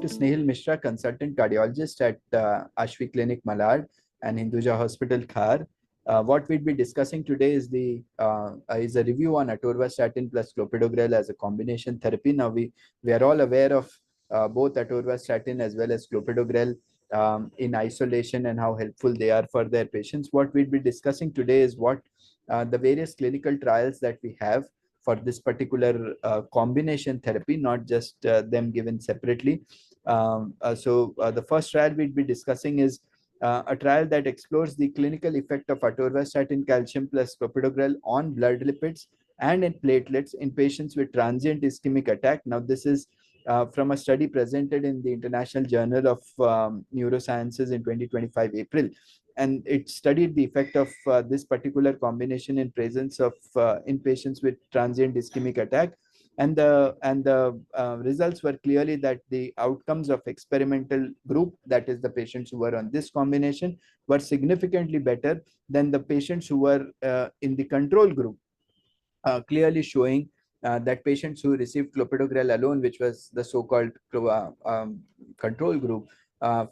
SNEHIL Mishra, consultant cardiologist at Ashvi Clinic, Malad, and Hinduja Hospital, Khar. What we'd be discussing today is a review on atorvastatin plus clopidogrel as a combination therapy. Now we are all aware of both atorvastatin as well as clopidogrel in isolation and how helpful they are for their patients. What we'd be discussing today is what the various clinical trials that we have for this particular combination therapy, not just them given separately. The first trial we'd be discussing is a trial that explores the clinical effect of atorvastatin calcium plus clopidogrel on blood lipids and in platelets in patients with transient ischemic attack. Now, this is from a study presented in the International Journal of Neurosciences in 2025 April, and it studied the effect of this particular combination in presence of in patients with transient ischemic attack, and the results were clearly that the outcomes of experimental group, that is the patients who were on this combination, were significantly better than the patients who were in the control group, clearly showing that patients who received clopidogrel alone, which was the so-called control group,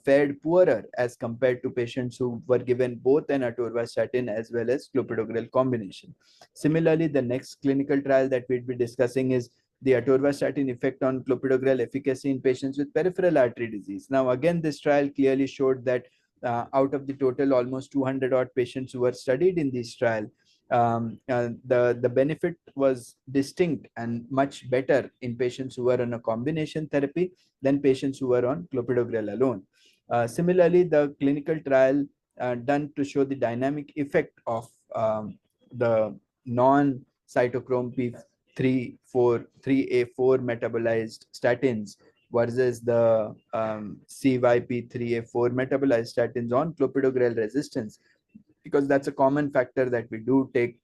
fared poorer as compared to patients who were given both an atorvastatin as well as clopidogrel combination. Similarly, the next clinical trial that we'd be discussing is the atorvastatin effect on clopidogrel efficacy in patients with peripheral artery disease. Now, again, this trial clearly showed that out of the total almost 200 odd patients who were studied in this trial, the benefit was distinct and much better in patients who were on a combination therapy than patients who were on clopidogrel alone. Similarly, the clinical trial done to show the dynamic effect of the non-cytochrome P3A4 metabolized statins versus the CYP3A4 metabolized statins on clopidogrel resistance, because that's a common factor that we do take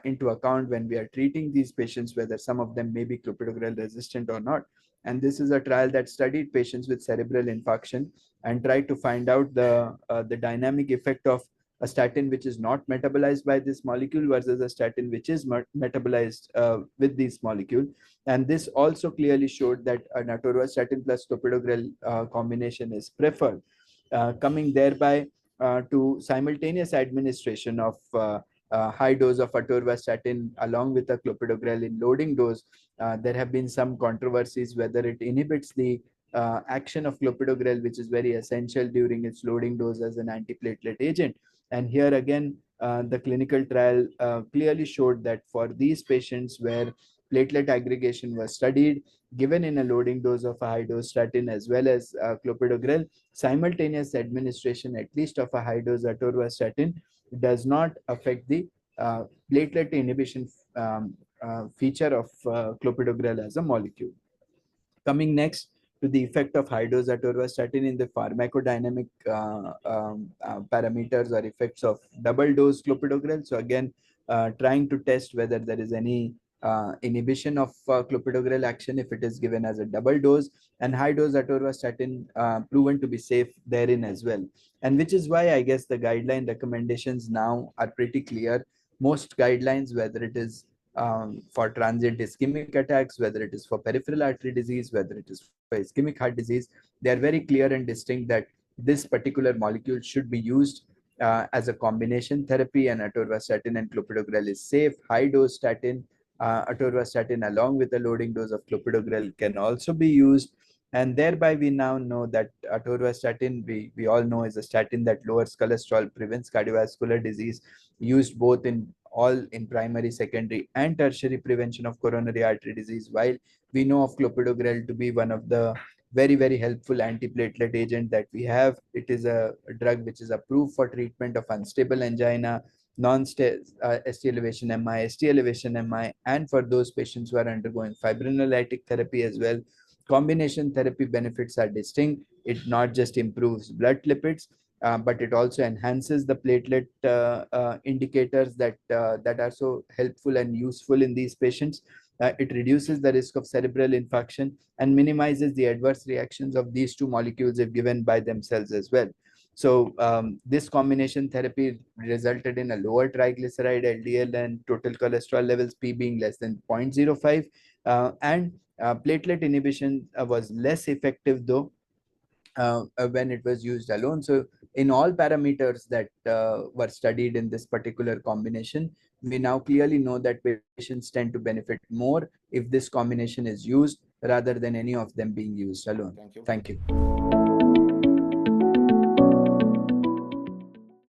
into account when we are treating these patients, whether some of them may be clopidogrel resistant or not. And this is a trial that studied patients with cerebral infarction and tried to find out the dynamic effect of a statin which is not metabolized by this molecule versus a statin which is metabolized with this molecule. And this also clearly showed that an atorvastatin plus clopidogrel combination is preferred, coming thereby to simultaneous administration of high dose of atorvastatin along with a clopidogrel in loading dose. There have been some controversies whether it inhibits the action of clopidogrel, which is very essential during its loading dose as an antiplatelet agent. And here again, the clinical trial clearly showed that for these patients where platelet aggregation was studied, given in a loading dose of a high dose statin as well as clopidogrel, simultaneous administration at least of a high dose atorvastatin does not affect the platelet inhibition feature of clopidogrel as a molecule. Coming next to the effect of high dose atorvastatin in the pharmacodynamic parameters or effects of double dose clopidogrel. So again, trying to test whether there is any inhibition of clopidogrel action if it is given as a double dose, and high dose atorvastatin proven to be safe therein as well. And which is why I guess the guideline recommendations now are pretty clear. Most guidelines, whether it is for transient ischemic attacks, whether it is for peripheral artery disease, whether it is for ischemic heart disease, they are very clear and distinct that this particular molecule should be used as a combination therapy, and atorvastatin and clopidogrel is safe. High dose statin, atorvastatin along with a loading dose of clopidogrel can also be used. And thereby we now know that atorvastatin, we all know, is a statin that lowers cholesterol, prevents cardiovascular disease, used both in primary, secondary, and tertiary prevention of coronary artery disease, while we know of clopidogrel to be one of the very, very helpful antiplatelet agent that we have. It is a drug which is approved for treatment of unstable angina, ST elevation MI, ST elevation MI, and for those patients who are undergoing fibrinolytic therapy as well. Combination therapy benefits are distinct. It not just improves blood lipids, but it also enhances the platelet indicators that are so helpful and useful in these patients. It reduces the risk of cerebral infarction and minimizes the adverse reactions of these two molecules if given by themselves as well. So this combination therapy resulted in a lower triglyceride, LDL, and total cholesterol levels, P being less than 0.05, and Platelet inhibition was less effective though when it was used alone. So in all parameters that were studied in this particular combination, we now clearly know that patients tend to benefit more if this combination is used rather than any of them being used alone. Thank you. Thank you.